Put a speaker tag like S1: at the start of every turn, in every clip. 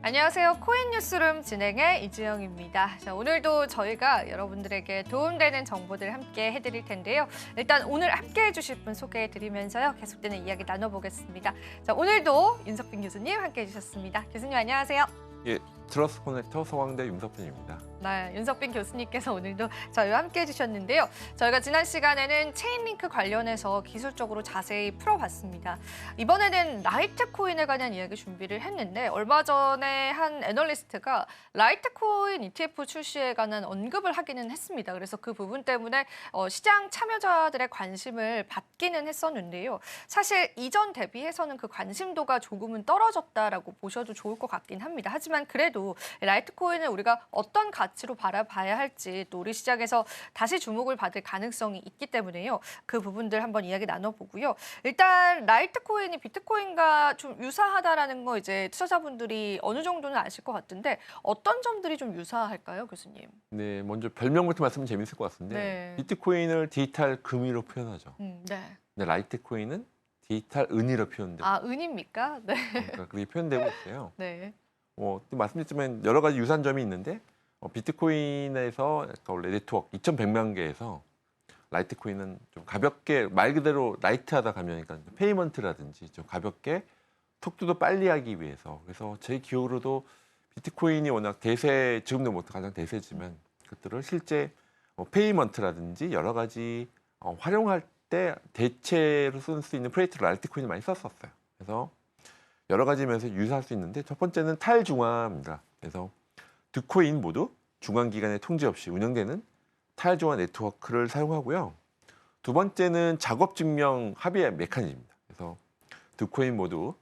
S1: 안녕하세요. 코인 뉴스룸 진행의 이주영입니다. 자, 오늘도 저희가 여러분들에게 도움되는 정보들 함께 해드릴 텐데요. 일단 오늘 함께 해주실 분 소개해드리면서요. 계속되는 이야기 나눠보겠습니다. 자, 오늘도 윤석빈 교수님 함께 해주셨습니다. 교수님 안녕하세요.
S2: 예, 트러스트 커넥터 서강대 윤석빈입니다.
S1: 네, 윤석빈 교수님께서 오늘도 저희와 함께 해주셨는데요. 저희가 지난 시간에는 체인링크 관련해서 기술적으로 자세히 풀어봤습니다. 이번에는 라이트코인에 관한 이야기 준비를 했는데 얼마 전에 한 애널리스트가 라이트코인 ETF 출시에 관한 언급을 하기는 했습니다. 그래서 그 부분 때문에 시장 참여자들의 관심을 받기는 했었는데요. 사실 이전 대비해서는 그 관심도가 조금은 떨어졌다라고 보셔도 좋을 것 같긴 합니다. 하지만 그래도 라이트코인을 우리가 어떤 가치로 바라봐야 할지 또 우리 시장에서 다시 주목을 받을 가능성이 있기 때문에요. 그 부분들 한번 이야기 나눠보고요. 일단 라이트코인이 비트코인과 좀 유사하다라는 거 이제 투자자분들이 어느 정도는 아실 것 같은데 어떤 점들이 좀 유사할까요, 교수님?
S2: 네, 먼저 별명부터 말씀은 재밌을 것 같은데
S1: 네.
S2: 비트코인을 디지털 금위로 표현하죠.
S1: 네.
S2: 근데 라이트코인은 디지털 은위로 표현돼요.
S1: 아, 은입니까? 네.
S2: 그러니까 그게 표현되고 있어요.
S1: 네.
S2: 또 말씀드렸지만 여러 가지 유사한 점이 있는데 비트코인에서 원래 네트워크 2,100만 개에서 라이트코인은 좀 가볍게 말 그대로 라이트하다 가면 그러니까 페이먼트라든지 좀 가볍게 속도도 빨리 하기 위해서 그래서 제 기억으로도 비트코인이 워낙 대세 지금도 뭐 가장 대세지만 그것들을 실제 페이먼트라든지 여러 가지 활용할 때 대체로 쓸 수 있는 프레이트로 라이트코인을 많이 썼었어요. 그래서 여러 가지 면에서 유사할 수 있는데 첫 번째는 탈중앙입니다. 그래서 두 코인 모두 중앙기관의 통제 없이 운영되는 탈중앙 네트워크를 사용하고요. 두 번째는 작업 증명 합의 메커니즘입니다. 그래서 두 코인 모두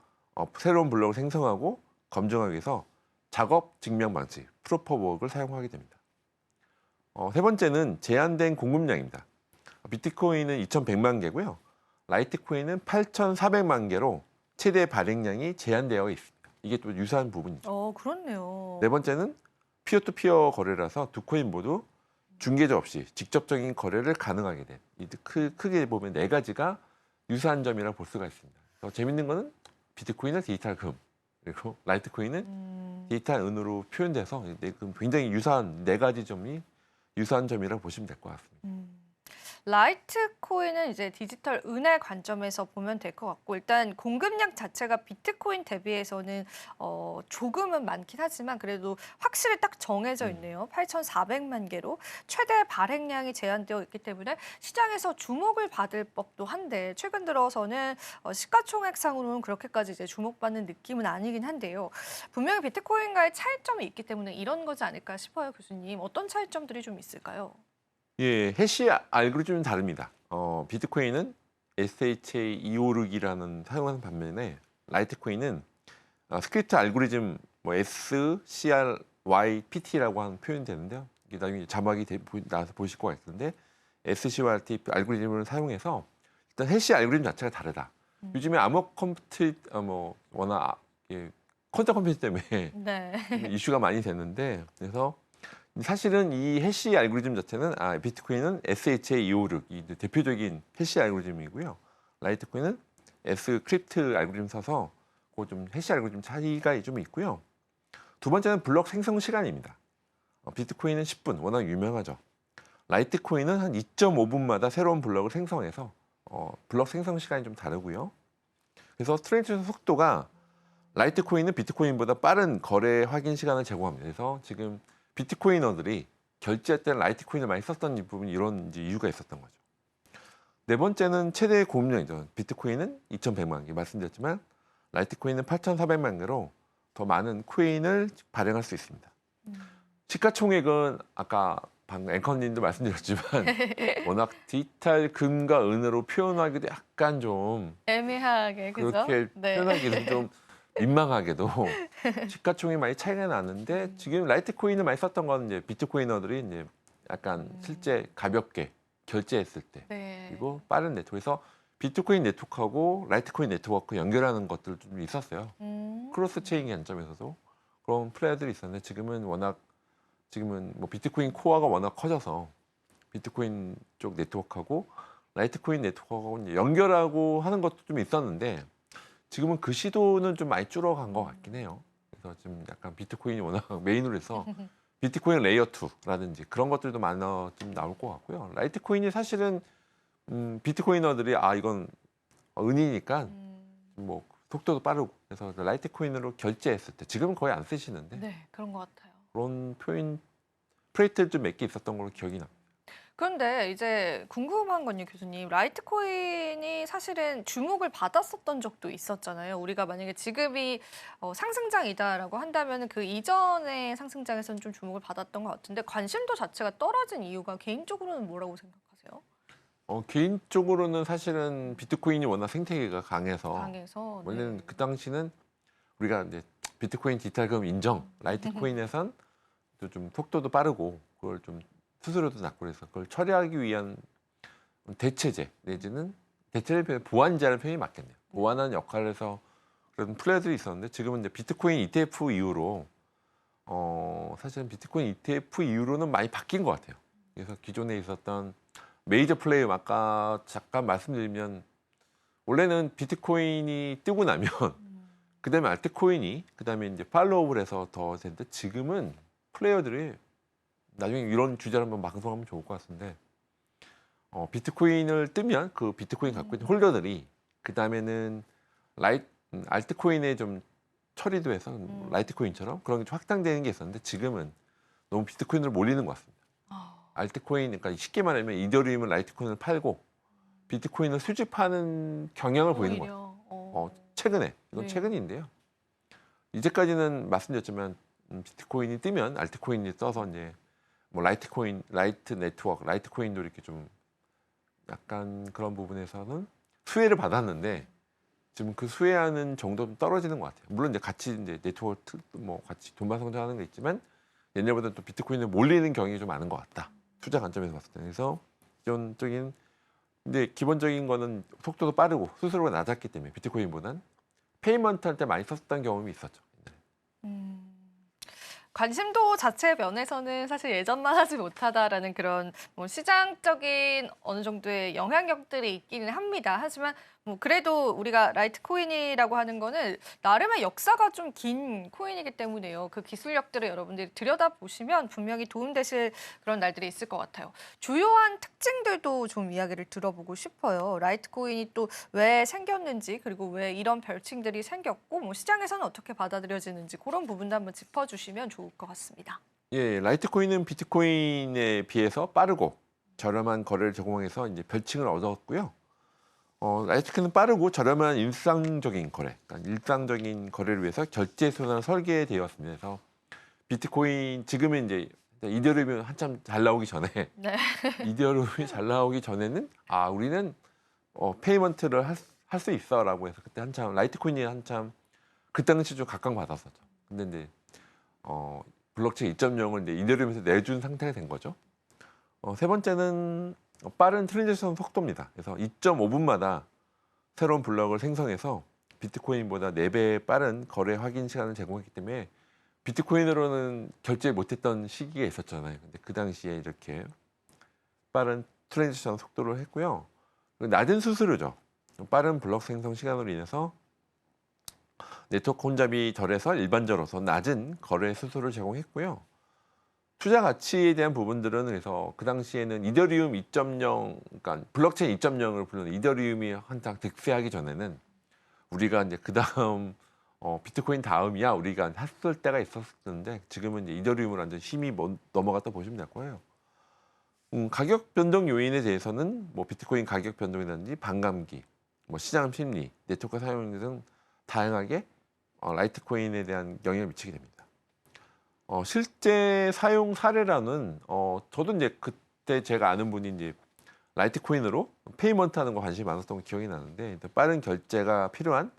S2: 새로운 블록을 생성하고 검증하기 위해서 작업 증명 방식, 프로프 오브 워크를 사용하게 됩니다. 세 번째는 제한된 공급량입니다. 비트코인은 2,100만 개고요. 라이트코인은 8,400만 개로 최대 발행량이 제한되어 있습니다. 이게 또 유사한 부분이죠.
S1: 그렇네요.
S2: 네 번째는 피어투피어 거래라서 두 코인 모두 중개자 없이 직접적인 거래를 가능하게 된. 크게 보면 네 가지가 유사한 점이라고 볼 수가 있습니다. 더 재밌는 거는 비트코인은 디지털 금, 그리고 라이트코인은 디지털 은으로 표현돼서 굉장히 유사한 네 가지 점이 유사한 점이라고 보시면 될 것 같습니다.
S1: 라이트코인은 이제 디지털 은의 관점에서 보면 될 것 같고 일단 공급량 자체가 비트코인 대비해서는 조금은 많긴 하지만 그래도 확실히 딱 정해져 있네요. 8,400만 개로 최대 발행량이 제한되어 있기 때문에 시장에서 주목을 받을 법도 한데 최근 들어서는 시가총액상으로는 그렇게까지 이제 주목받는 느낌은 아니긴 한데요. 분명히 비트코인과의 차이점이 있기 때문에 이런 거지 않을까 싶어요, 교수님. 어떤 차이점들이 좀 있을까요?
S2: 예, 해시 알고리즘은 다릅니다. 비트코인은 SHA-256이라는 사용하는 반면에 라이트코인은 스크립트 알고리즘 SCRYPT라고 하는 표현이 되는데요. 이게 나중에 자막이 나와서 보실 것 같은데 SCRYPT 알고리즘을 사용해서 일단 해시 알고리즘 자체가 다르다. 요즘에 암호 컴퓨터 워낙 퀀텀 컴퓨터 때문에
S1: 네.
S2: 이슈가 많이 됐는데 그래서 사실은 이 해시 알고리즘 자체는 비트코인은 SHA-256 이 대표적인 해시 알고리즘이고요. 라이트코인은 Scrypt 알고리즘 써서 그 좀 해시 알고리즘 차이가 좀 있고요. 두 번째는 블록 생성 시간입니다. 비트코인은 10분 워낙 유명하죠. 라이트코인은 한 2.5분마다 새로운 블록을 생성해서 블록 생성 시간이 좀 다르고요. 그래서 트랜지션 속도가 라이트코인은 비트코인보다 빠른 거래 확인 시간을 제공합니다. 그래서 지금 비트코이너들이 결제할 때는 라이트코인을 많이 썼던 부분이 이런 이유가 있었던 거죠. 네 번째는 최대 공급량이죠. 비트코인은 2,100만 개 말씀드렸지만 라이트코인은 8,400만 개로 더 많은 코인을 발행할 수 있습니다. 시가총액은 아까 방금 앵커님도 말씀드렸지만 워낙 디지털 금과 은으로 표현하기도 약간 좀
S1: 애매하게 그죠?
S2: 그렇게
S1: 네.
S2: 표현하기는 좀 민망하게도 시가총액이 많이 차이가 나는데 지금 라이트코인을 많이 썼던 건 이제 비트코이너들이 이제 약간 실제 가볍게 결제했을 때
S1: 네.
S2: 그리고 빠른 네트워크에서 비트코인 네트워크하고 라이트코인 네트워크 연결하는 것들 좀 있었어요. 크로스 체인 관점에서도 그런 플레이들이 있었는데 지금은 뭐 비트코인 코어가 워낙 커져서 비트코인 쪽 네트워크하고 라이트코인 네트워크하고 이제 연결하고 하는 것도 좀 있었는데 지금은 그 시도는 좀 많이 줄어간 것 같긴 해요. 그래서 지금 약간 비트코인이 워낙 메인으로 해서 비트코인 레이어 2라든지 그런 것들도 많아 좀 나올 것 같고요. 라이트코인이 사실은 비트코이너들이 이건 은이니까 뭐 속도도 빠르고 그래서 라이트코인으로 결제했을 때 지금은 거의 안 쓰시는데
S1: 네, 그런 것 같아요.
S2: 그런 표현 프레이트를 좀 몇 개 있었던 걸로 기억이 납니다.
S1: 그런데 이제 궁금한 건요, 교수님. 라이트코인이 사실은 주목을 받았었던 적도 있었잖아요. 우리가 만약에 지금이 상승장이다라고 한다면 그 이전의 상승장에서는 좀 주목을 받았던 것 같은데 관심도 자체가 떨어진 이유가 개인적으로는 뭐라고 생각하세요?
S2: 개인적으로는 사실은 비트코인이 워낙 생태계가 강해서
S1: 강해서.
S2: 원래는
S1: 네.
S2: 그 당시는 우리가 이제 비트코인 디지털금 인정, 라이트코인에선 또 좀 속도도 빠르고 그걸 좀 수수료도 낮고 그래서 그걸 처리하기 위한 대체제 내지는 대체를 보완제라는 표현이 맞겠네요. 보완하는 역할을 해서 그런 플레이들이 있었는데 지금은 이제 비트코인 ETF 이후로 사실은 비트코인 ETF 이후로는 많이 바뀐 것 같아요. 그래서 기존에 있었던 메이저 플레이어 아까 잠깐 말씀드리면 원래는 비트코인이 뜨고 나면 그다음에 알트코인이 그다음에 이제 팔로우를 해서 더 되는데 지금은 플레이어들이 나중에 이런 주제를 한번 방송하면 좋을 것 같은데 비트코인을 뜨면 그 비트코인 갖고 있는 홀더들이 그다음에는 알트코인에 좀 처리도 해서 라이트코인처럼 그런 게 좀 확장되는 게 있었는데 지금은 너무 비트코인으로 몰리는 것 같습니다. 알트코인, 그러니까 쉽게 말하면 이더리움은 라이트코인을 팔고 비트코인을 수집하는 경향을 보이는 것 같아요. 최근에 이건
S1: 네.
S2: 최근인데요. 이제까지는 말씀드렸지만 비트코인이 뜨면 알트코인이 떠서 이제 뭐 라이트코인, 라이트 네트워크, 라이트코인도 이렇게 좀 약간 그런 부분에서는 수혜를 받았는데 지금 그 수혜하는 정도 좀 떨어지는 것 같아요. 물론 이제 같이 이제 네트워크 뭐 같이 돈만 성장하는 게 있지만 옛날보다는 또 비트코인에 몰리는 경향이 좀 많은 것 같다. 투자 관점에서 봤을 때. 그래서 기본적인 근데 기본적인 거는 속도도 빠르고 수수료가 낮았기 때문에 비트코인보단 페이먼트 할 때 많이 썼던 경험이 있었죠.
S1: 관심도 자체 면에서는 사실 예전만 하지 못하다라는 그런 뭐 시장적인 어느 정도의 영향력들이 있기는 합니다. 하지만 뭐 그래도 우리가 라이트코인이라고 하는 거는 나름의 역사가 좀 긴 코인이기 때문에요. 그 기술력들을 여러분들이 들여다보시면 분명히 도움되실 그런 날들이 있을 것 같아요. 주요한 특징들도 좀 이야기를 들어보고 싶어요. 라이트코인이 또 왜 생겼는지 그리고 왜 이런 별칭들이 생겼고 뭐 시장에서는 어떻게 받아들여지는지 그런 부분도 한번 짚어주시면 좋을 것 같습니다.
S2: 예, 라이트코인은 비트코인에 비해서 빠르고 저렴한 거래를 제공해서 이제 별칭을 얻었고요. 라이트코인은 빠르고 저렴한 일상적인 거래, 그러니까 일상적인 거래를 위해서 결제 수단을 설계되었습니다. 그래서 비트코인 지금은 이제 이더리움이 한참 잘 나오기 전에
S1: 네.
S2: 이더리움이 잘 나오기 전에는 우리는 페이먼트를 할 수 있어라고 해서 그때 한참 라이트코인이 한참 그 당시 좀 각광받았었죠. 근데 이제 블록체인 2.0을 이제 이더리움에서 내준 상태가 된 거죠. 세 번째는 빠른 트랜잭션 속도입니다. 그래서 2.5분마다 새로운 블록을 생성해서 비트코인보다 4배 빠른 거래 확인 시간을 제공했기 때문에 비트코인으로는 결제 못했던 시기가 있었잖아요. 근데 그 당시에 이렇게 빠른 트랜잭션 속도를 했고요. 낮은 수수료죠. 빠른 블록 생성 시간으로 인해서 네트워크 혼잡이 덜해서 일반적으로 더 낮은 거래 수수료를 제공했고요. 투자 가치에 대한 부분들은 그래서 그 당시에는 이더리움 2.0, 그러니까 블록체인 2.0을 부르는 이더리움이 한창 득세하기 전에는 우리가 이제 그 다음 비트코인 다음이야 우리가 했을 때가 있었는데 지금은 이제 이더리움을 완전 힘이 넘어갔다 보시면 될 거예요. 가격 변동 요인에 대해서는 뭐 비트코인 가격 변동이라든지 반감기, 뭐 시장 심리, 네트워크 사용 등 다양하게 라이트코인에 대한 영향을 미치게 됩니다. 실제 사용 사례라는 저도 이제 그때 제가 아는 분이 이제 라이트코인으로 페이먼트 하는 거 관심이 많았던 거 기억이 나는데 빠른 결제가 필요한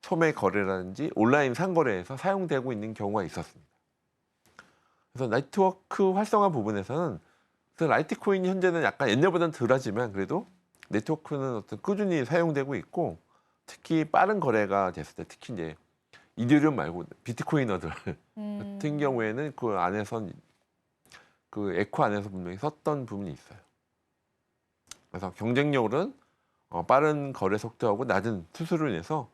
S2: 소매 거래라든지 온라인 상거래에서 사용되고 있는 경우가 있었습니다. 그래서 네트워크 활성화 부분에서는 라이트코인이 현재는 약간 옛날보다는 덜하지만 그래도 네트워크는 어떤 꾸준히 사용되고 있고 특히 빠른 거래가 됐을 때 특히 이제 이더리움 말고 비트코이너들 같은 경우에는 그 안에서 그 에코 안에서 분명히 썼던 부분이 있어요. 그래서 경쟁력은 빠른 거래 속도하고 낮은 수수료로 인해서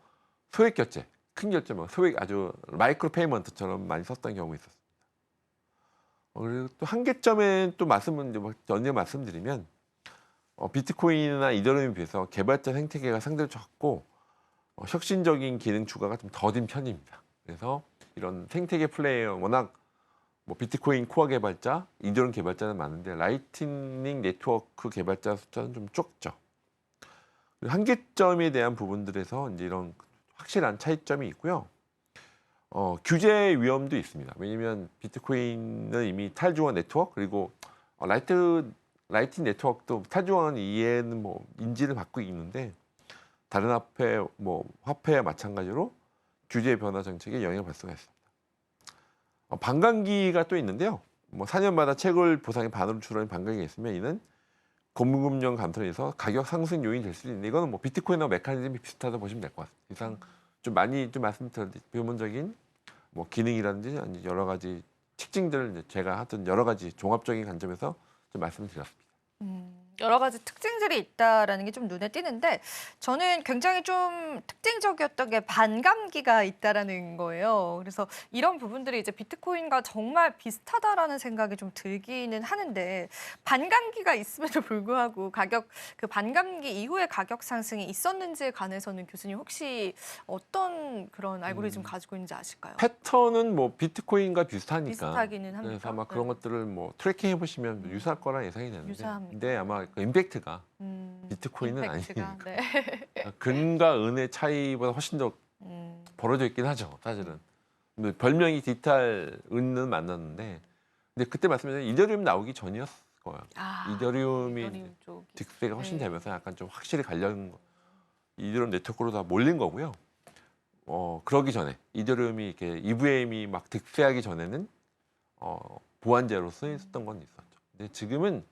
S2: 소액 결제, 큰 결제, 소액 아주 마이크로 페이먼트처럼 많이 썼던 경우가 있었습니다. 그리고 또 한계점에 또 전에 말씀드리면 비트코인이나 이더리움에 비해서 개발자 생태계가 상대로 적고 혁신적인 기능 추가가 좀 더딘 편입니다. 그래서 이런 생태계 플레이어 워낙 비트코인 코어 개발자, 이더리움 개발자는 많은데 라이트닝 네트워크 개발자 숫자는 좀 적죠. 한계점에 대한 부분들에서 이제 이런 확실한 차이점이 있고요. 규제 위험도 있습니다. 왜냐하면 비트코인은 이미 탈중앙 네트워크 그리고 라이팅 네트워크도 탈중앙 이해는 인지를 받고 있는데 다른 화폐와 마찬가지로 규제 변화 정책에 영향을 받을 수가 있습니다. 반감기가 또 있는데요. 4년마다 채굴 보상의 반으로 줄어든 반감기가 있으면 이는 고무금융 감소에서 가격 상승 요인이 될 수 있는데 이거는 비트코인하고 메커니즘이 비슷하다 보시면 될 것 같습니다. 이상 좀 많이 좀 말씀드렸듯이 기본적인 기능이라든지 아니 여러 가지 특징들을 이제 제가 하던 여러 가지 종합적인 관점에서 좀 말씀을 드렸습니다.
S1: 여러 가지 특징들이 있다라는 게 좀 눈에 띄는데 저는 굉장히 좀 특징적이었던 게 반감기가 있다라는 거예요. 그래서 이런 부분들이 이제 비트코인과 정말 비슷하다라는 생각이 좀 들기는 하는데 반감기가 있음에도 불구하고 그 반감기 이후에 가격 상승이 있었는지에 관해서는 교수님 혹시 어떤 그런 알고리즘 가지고 있는지 아실까요?
S2: 패턴은 비트코인과 비슷하니까.
S1: 비슷하기는 합니다.
S2: 그래서 아마 그런 것들을 트래킹 해보시면 유사할 거라 예상이 되는데.
S1: 유사합니다.
S2: 근데 아마 그 임팩트가 비트코인은
S1: 임팩트가,
S2: 아니니까.
S1: 네.
S2: 금과 은의 차이보다 훨씬 더 벌어져 있긴 하죠, 사실은. 근데 별명이 디지털 은은 만났는데, 근데 그때 말씀드린 이더리움 나오기 전이었을 거예요. 이더리움이
S1: 이더리움 쪽이.
S2: 득세가 훨씬 되면서 약간 좀 확실히 이더리움 네트워크로 다 몰린 거고요. 그러기 전에 이더리움이 이렇게 EVM이 막 득세하기 전에는 보완제로 쓰였던 건 있었죠. 근데 지금은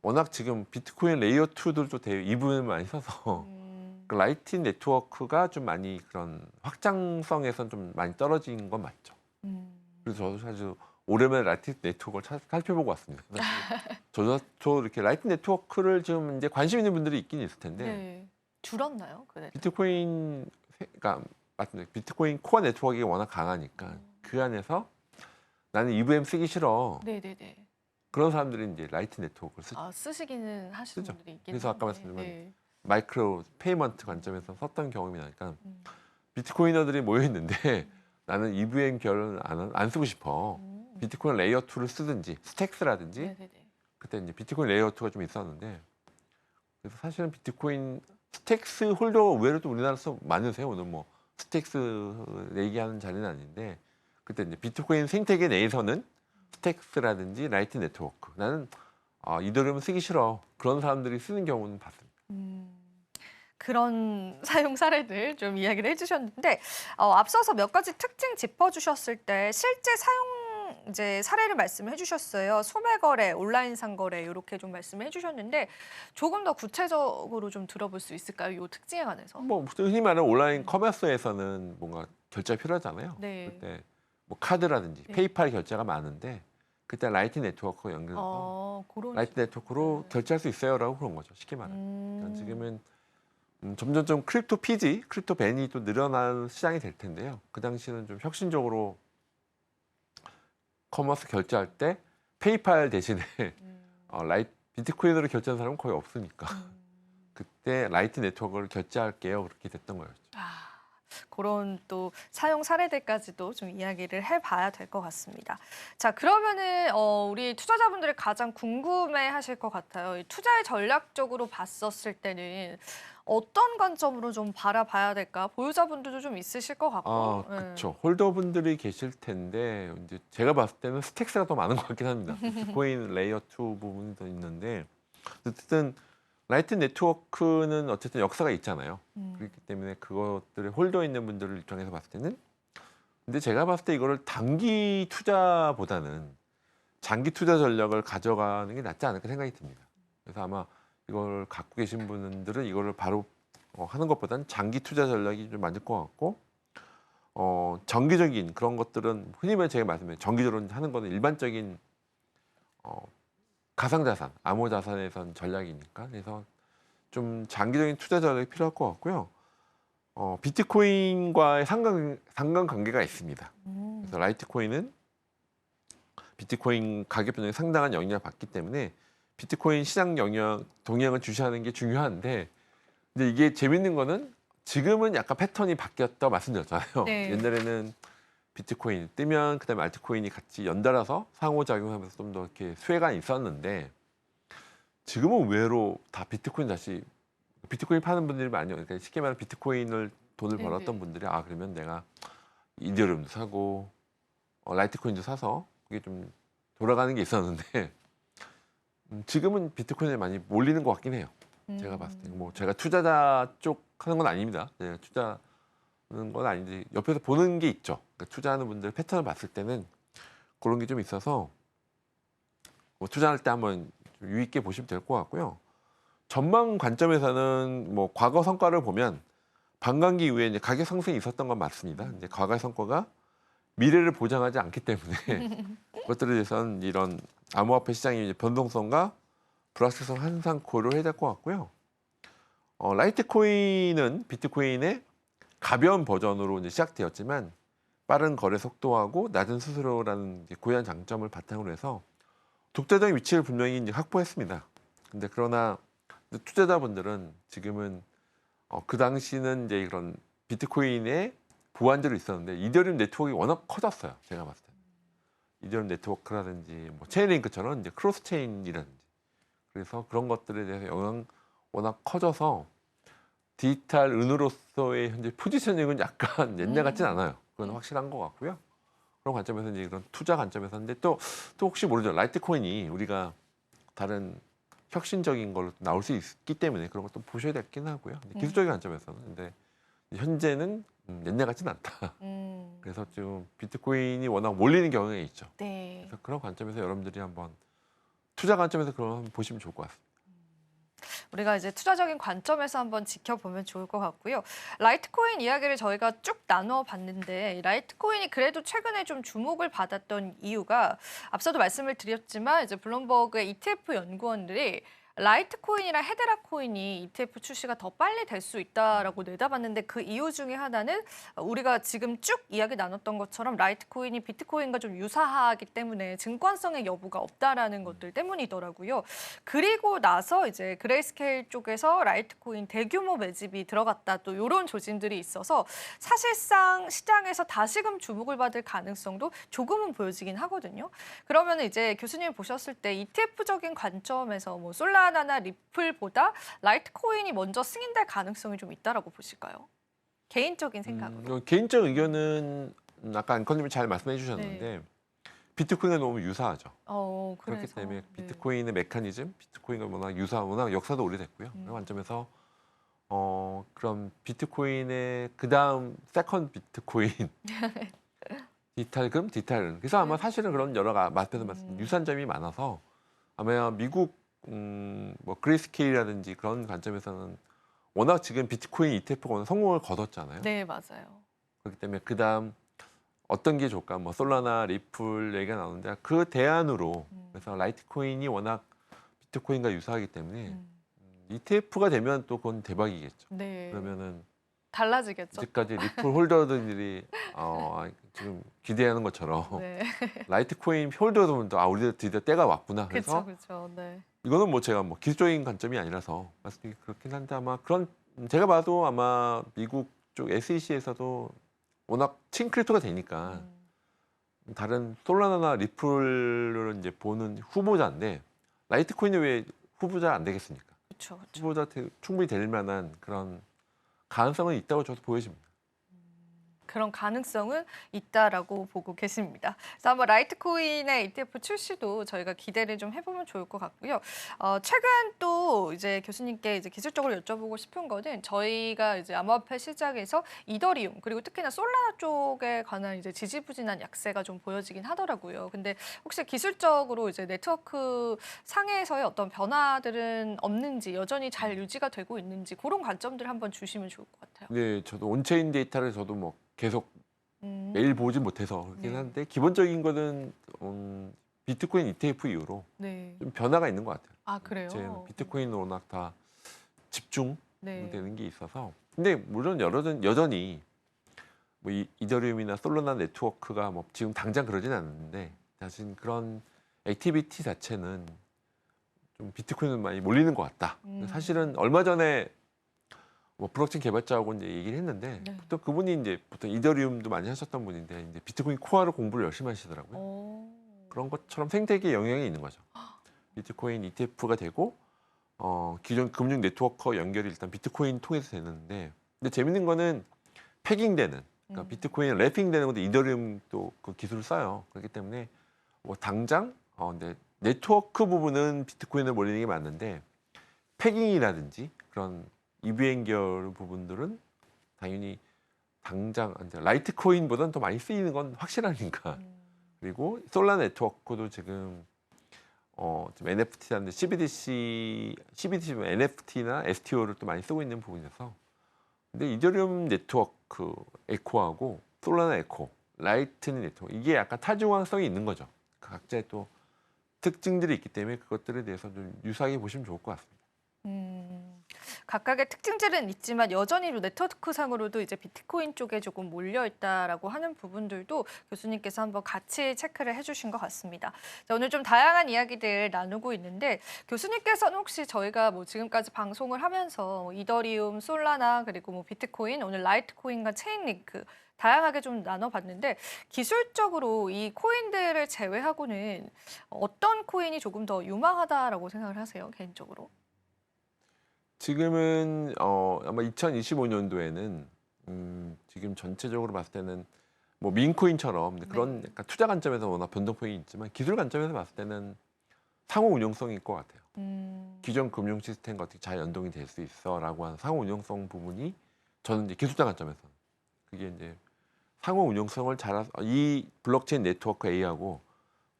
S2: 워낙 지금 비트코인 레이어 2들도 EVM을 많이 써서 그 라이팅 네트워크가 좀 많이 그런 확장성에선 좀 많이 떨어진 건 맞죠. 그래서 저도 사실 오랜만에 라이팅 네트워크를 살펴보고 왔습니다. 저도 이렇게 라이팅 네트워크를 지금 이제 관심 있는 분들이 있긴 있을 텐데
S1: 네. 줄었나요? 그래.
S2: 그러니까 맞습니다. 비트코인 코어 네트워크가 워낙 강하니까 그 안에서 나는 EVM 쓰기 싫어.
S1: 네네네.
S2: 그런 사람들이 이제 라이트 네트워크를 쓰죠.
S1: 쓰시기는 하시는
S2: 쓰죠.
S1: 분들이 있긴
S2: 그래서 아까
S1: 한데,
S2: 말씀드린 마이크로 페이먼트 관점에서 썼던 경험이 나니까 비트코이너들이 모여 있는데 나는 EVM 결을 안 쓰고 싶어. 비트코인 레이어 2를 쓰든지 스택스라든지
S1: 네네네.
S2: 그때 이제 비트코인 레이어 2가 좀 있었는데 그래서 사실은 비트코인 스택스 홀더가 의외로 또 우리나라에서 많으세요. 오늘 스택스 얘기하는 자리는 아닌데 그때 이제 비트코인 생태계 내에서는 스택스라든지 라이트 네트워크 나는 이더리움 쓰기 싫어 그런 사람들이 쓰는 경우는 봤습니다.
S1: 그런 사용 사례들 좀 이야기를 해주셨는데 앞서서 몇 가지 특징 짚어주셨을 때 실제 사용 이제 사례를 말씀해 주셨어요. 소매 거래, 온라인 상거래 이렇게 좀 말씀해 주셨는데 조금 더 구체적으로 좀 들어볼 수 있을까요? 이 특징에 관해서.
S2: 흔히 말하는 온라인 커머스에서는 뭔가 결제가 필요하잖아요.
S1: 네.
S2: 그때 카드라든지
S1: 네.
S2: 페이팔 결제가 많은데 그때 라이트 네트워크 연결해서 라이트 네트워크로 결제할 수 있어요라고 그런 거죠. 쉽게 말하면. 그러니까 지금은 점점 크립토 피지, 크립토 벤이 또 늘어난 시장이 될 텐데요. 그 당시는 좀 혁신적으로 커머스 결제할 때 페이팔 대신에 비트코인으로 결제하는 사람은 거의 없으니까 그때 라이트 네트워크를 결제할게요. 그렇게 됐던 거였죠.
S1: 그런 또 사용 사례들까지도 좀 이야기를 해봐야 될 것 같습니다. 자, 그러면은 우리 투자자분들이 가장 궁금해하실 것 같아요. 이 투자의 전략적으로 봤었을 때는 어떤 관점으로 좀 바라봐야 될까? 보유자분들도 좀 있으실 것 같고.
S2: 그렇죠. 홀더분들이 계실 텐데 이제 제가 봤을 때는 스택스가 더 많은 것 같긴 합니다. 비트코인 레이어 2 부분이 더 있는데 어쨌든 라이트 네트워크는 어쨌든 역사가 있잖아요. 그렇기 때문에 그것들을 홀더 있는 분들을 입장에서 봤을 때는 근데 제가 봤을 때 이거를 단기 투자보다는 장기 투자 전략을 가져가는 게 낫지 않을까 생각이 듭니다. 그래서 아마 이걸 갖고 계신 분들은 이거를 바로 하는 것보다는 장기 투자 전략이 좀 맞을 것 같고 정기적인 그런 것들은 흔히 제가 말씀드린 정기적으로 하는 거는 일반적인 가상자산, 암호자산에선 전략이니까 그래서 좀 장기적인 투자 전략이 필요할 것 같고요. 비트코인과의 상관관계가 있습니다.
S1: 음.
S2: 그래서 라이트코인은 비트코인 가격 변동에 상당한 영향을 받기 때문에 비트코인 시장 동향을 주시하는 게 중요한데, 근데 이게 재밌는 거는 지금은 약간 패턴이 바뀌었다 말씀드렸잖아요.
S1: 네.
S2: 옛날에는 비트코인 뜨면 그다음에 알트코인이 같이 연달아서 상호작용하면서 좀 더 이렇게 수혜가 있었는데, 지금은 의외로 다 비트코인 다시 비트코인 파는 분들이 많이 오니까, 그러니까 쉽게 말하면 비트코인을 돈을
S1: 네네.
S2: 벌었던 분들이 그러면 내가 이더리움도 사고 라이트코인도 사서 그게 좀 돌아가는 게 있었는데 지금은 비트코인에 많이 몰리는 것 같긴 해요. 제가 봤을 때 뭐 제가 투자자 쪽 하는 건 아닙니다. 제가 투자하는 건 아닌데 옆에서 보는 게 있죠. 그러니까 투자하는 분들 패턴을 봤을 때는 그런 게 좀 있어서 뭐 투자할 때 한번 좀 유의 있게 보시면 될 것 같고요. 전망 관점에서는 뭐 과거 성과를 보면 반감기 이후에 이제 가격 상승이 있었던 건 맞습니다. 이제 과거의 성과가 미래를 보장하지 않기 때문에 그것들에 대해서는 이런 암호화폐 시장의 이제 변동성과 불확실성 항상 고려해야 될 것 같고요. 라이트코인은 비트코인의 가벼운 버전으로 이제 시작되었지만 빠른 거래 속도하고 낮은 수수료라는 이제 고유한 장점을 바탕으로 해서 독자적인 위치를 분명히 이제 확보했습니다. 근데 그러나 투자자분들은 지금은 그 당시는 이제 이런 비트코인의 보안들이 있었는데 이더리움 네트워크가 워낙 커졌어요. 제가 봤을 때 이더리움 네트워크라든지 뭐 체인링크처럼 이제 크로스 체인이라든지, 그래서 그런 것들에 대해서 영향 워낙 커져서 디지털 은으로서의 현재 포지셔닝은 약간 옛날 같진 않아요. 그건 확실한 것 같고요. 그런 관점에서 이제 이런 투자 관점에서, 근데 또 혹시 모르죠. 라이트코인이 우리가 다른 혁신적인 걸로 나올 수 있기 때문에 그런 것도 보셔야 되긴 하고요. 근데 기술적인 관점에서는, 근데 현재는 옛날 같진 않다. 그래서 좀 비트코인이 워낙 몰리는 경향이 있죠.
S1: 네.
S2: 그래서 그런 관점에서 여러분들이 한번 투자 관점에서 그런 거 한번 보시면 좋을 것 같습니다.
S1: 우리가 이제 투자적인 관점에서 한번 지켜보면 좋을 것 같고요. 라이트코인 이야기를 저희가 쭉 나눠 봤는데, 라이트코인이 그래도 최근에 좀 주목을 받았던 이유가 앞서도 말씀을 드렸지만 이제 블룸버그의 ETF 연구원들이 라이트코인이랑 헤데라 코인이 ETF 출시가 더 빨리 될 수 있다라고 내다봤는데, 그 이유 중에 하나는 우리가 지금 쭉 이야기 나눴던 것처럼 라이트코인이 비트코인과 좀 유사하기 때문에 증권성의 여부가 없다라는 것들 때문이더라고요. 그리고 나서 이제 그레이스케일 쪽에서 라이트코인 대규모 매집이 들어갔다, 또 이런 조짐들이 있어서 사실상 시장에서 다시금 주목을 받을 가능성도 조금은 보여지긴 하거든요. 그러면 이제 교수님 보셨을 때 ETF적인 관점에서 뭐 솔라나나 리플보다 라이트코인이 먼저 승인될 가능성이 좀 있다라고 보실까요? 개인적인 생각으로.
S2: 개인적 의견은 아까 앵커님이 잘 말씀해 주셨는데 비트코인과 너무 유사하죠. 그렇기
S1: 그래서.
S2: 때문에
S1: 네.
S2: 비트코인의 메커니즘, 비트코인과 워낙 역사도 오래됐고요. 그런 관점에서 그럼 비트코인의 그 다음 세컨드 비트코인 디지털금, 디지털은. 그래서 아마 사실은 그런 여러 앞에서 말씀 유사점이 많아서 아마 미국 뭐 그레이스케일이라든지 그런 관점에서는 워낙 지금 비트코인 ETF가 워낙 성공을 거뒀잖아요.
S1: 네, 맞아요.
S2: 그렇기 때문에 그 다음 어떤 게 좋을까? 뭐 솔라나, 리플 얘기가 나오는데 그 대안으로, 그래서 라이트코인이 워낙 비트코인과 유사하기 때문에 ETF가 되면 또 그건 대박이겠죠.
S1: 네.
S2: 그러면은
S1: 달라지겠죠.
S2: 이제까지 리플 홀더들이 지금 기대하는 것처럼
S1: 네.
S2: 라이트코인 홀더들도 우리도 드디어 때가 왔구나.
S1: 그렇죠,
S2: 그래서
S1: 그렇죠. 네.
S2: 이거는 뭐 제가 뭐 기술적인 관점이 아니라서 말씀이 그렇긴 한데, 아마 그런 제가 봐도 아마 미국 쪽 SEC에서도 워낙 친크립토가 되니까 다른 솔라나나 리플을 이제 보는 후보자인데, 라이트코인이 왜 후보자 안 되겠습니까?
S1: 그렇죠, 그렇죠.
S2: 후보자 충분히 될 만한 그런 가능성은 있다고 저도 보여집니다.
S1: 그런 가능성은 있다라고 보고 계십니다. 그래서 한번 라이트코인의 ETF 출시도 저희가 기대를 좀 해보면 좋을 것 같고요. 최근 또 이제 교수님께 이제 기술적으로 여쭤보고 싶은 거는, 저희가 이제 암호화폐 시장에서 이더리움 그리고 특히나 솔라나 쪽에 관한 이제 지지부진한 약세가 좀 보여지긴 하더라고요. 근데 혹시 기술적으로 이제 네트워크 상에서의 어떤 변화들은 없는지, 여전히 잘 유지가 되고 있는지, 그런 관점들 한번 주시면 좋을 것 같아요.
S2: 네, 저도 온체인 데이터를 저도 뭐 계속 매일 보지 못해서 그렇긴
S1: 네.
S2: 한데, 기본적인 거는 비트코인 ETF 이후로
S1: 네.
S2: 좀 변화가 있는 것 같아요.
S1: 그래요?
S2: 이제는 비트코인은 워낙 다 집중되는
S1: 네.
S2: 게 있어서 근데 물론 여전히 뭐 이더리움이나 솔라나 네트워크가 뭐 지금 당장 그러진 않는데 사실 그런 액티비티 자체는 좀 비트코인은 많이 몰리는 것 같다. 사실은 얼마 전에 뭐 블록체인 개발자하고 이제 얘기를 했는데
S1: 네.
S2: 또 그분이 이제 보통 이더리움도 많이 하셨던 분인데 이제 비트코인 코어를 공부를 열심히 하시더라고요. 그런 것처럼 생태계에 영향이 있는 거죠. 비트코인 ETF가 되고 기존 금융 네트워크 연결이 일단 비트코인 통해서 되는데 근데 재밌는 거는 패깅되는 그러니까 비트코인 래핑되는 건데 이더리움도 그 기술을 써요. 그렇기 때문에 뭐 당장 근데 네트워크 부분은 비트코인을 몰리는 게 맞는데 패깅이라든지 그런 EVM 계열 부분들은 당연히 당장 이제 라이트코인보다는 더 많이 쓰이는 건 확실하니까. 그리고 솔라 네트워크도 지금 지금 NFT라는데 CBDC NFT나 STO를 또 많이 쓰고 있는 부분이어서 근데 이더리움 네트워크 에코하고 솔라나 에코, 라이트닝 네트워크 이게 약간 타중앙성이 있는 거죠. 각자의 또 특징들이 있기 때문에 그것들에 대해서 좀 유사하게 보시면 좋을 것 같습니다.
S1: 각각의 특징들은 있지만 여전히 네트워크상으로도 이제 비트코인 쪽에 조금 몰려 있다라고 하는 부분들도 교수님께서 한번 같이 체크를 해주신 것 같습니다. 자, 오늘 좀 다양한 이야기들 나누고 있는데 교수님께서는 혹시 저희가 뭐 지금까지 방송을 하면서 뭐 이더리움, 솔라나 그리고 뭐 비트코인, 오늘 라이트코인과 체인링크 다양하게 좀 나눠봤는데 기술적으로 이 코인들을 제외하고는 어떤 코인이 조금 더 유망하다라고 생각을 하세요, 개인적으로?
S2: 지금은 아마 2025년도에는 지금 전체적으로 봤을 때는 뭐 민코인처럼 그런 약간 투자 관점에서 워낙 변동성이 있지만 기술 관점에서 봤을 때는 상호 운용성일 것 같아요. 기존 금융 시스템과 어떻게 잘 연동이 될 수 있어라고 하는 상호 운용성 부분이 저는 이제 기술자 관점에서 그게 이제 상호 운용성을 이 블록체인 네트워크 A하고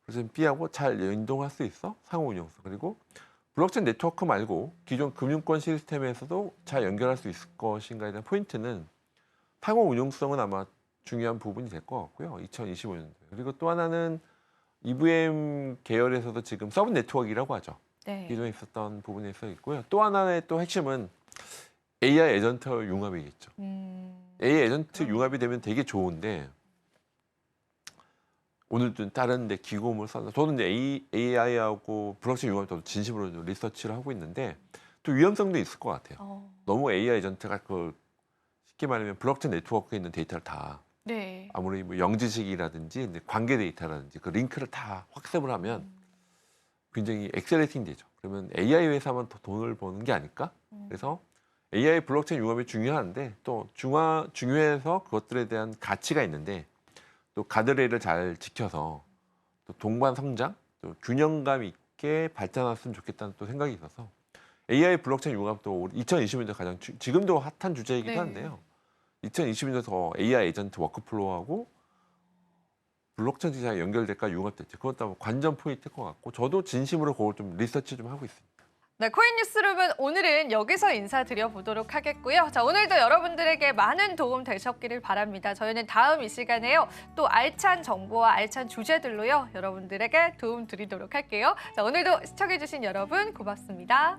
S2: 블록체인 B하고 잘 연동할 수 있어 상호 운용성 그리고 블록체인 네트워크 말고 기존 금융권 시스템에서도 잘 연결할 수 있을 것인가에 대한 포인트는 상호 운용성은 아마 중요한 부분이 될 것 같고요. 2025년도에. 그리고 또 하나는 EVM 계열에서도 지금 서브 네트워크라고 하죠.
S1: 네.
S2: 기존에 있었던 부분에서 있고요. 또 하나의 또 핵심은 AI 에이전트 융합이겠죠. AI 에이전트 융합이 되면 되게 좋은데 오늘도 다른 데 기공을 써서 저는 이제 AI하고 블록체인 융합을 저도 진심으로 좀 리서치를 하고 있는데 또 위험성도 있을 것 같아요. 너무 AI 에이전트가 쉽게 말하면 블록체인 네트워크에 있는 데이터를 다
S1: 네.
S2: 아무리 뭐 영지식이라든지 이제 관계 데이터라든지 그 링크를 다 확습을 하면 굉장히 엑셀레이팅 되죠. 그러면 AI 회사만 더 돈을 버는 게 아닐까? 그래서 AI 블록체인 융합이 중요한데 또 중요해서 그것들에 대한 가치가 있는데 또 가드레일을 잘 지켜서 또 동반 성장, 또 균형감 있게 발전했으면 좋겠다는 또 생각이 있어서 AI 블록체인 융합도 2020년도 가장 지금도 핫한 주제이기도
S1: 네.
S2: 한데요. 2020년도 더 AI 에이전트 워크플로우하고 블록체인 기술이 연결될까 융합될지 그것도 아마 관전 포인트일 것 같고 저도 진심으로 그걸 좀 리서치 좀 하고 있습니다.
S1: 네, 코인 뉴스룸은 오늘은 여기서 인사드려 보도록 하겠고요. 자, 오늘도 여러분들에게 많은 도움 되셨기를 바랍니다. 저희는 다음 이 시간에요. 또 알찬 정보와 알찬 주제들로요. 여러분들에게 도움 드리도록 할게요. 자, 오늘도 시청해주신 여러분 고맙습니다.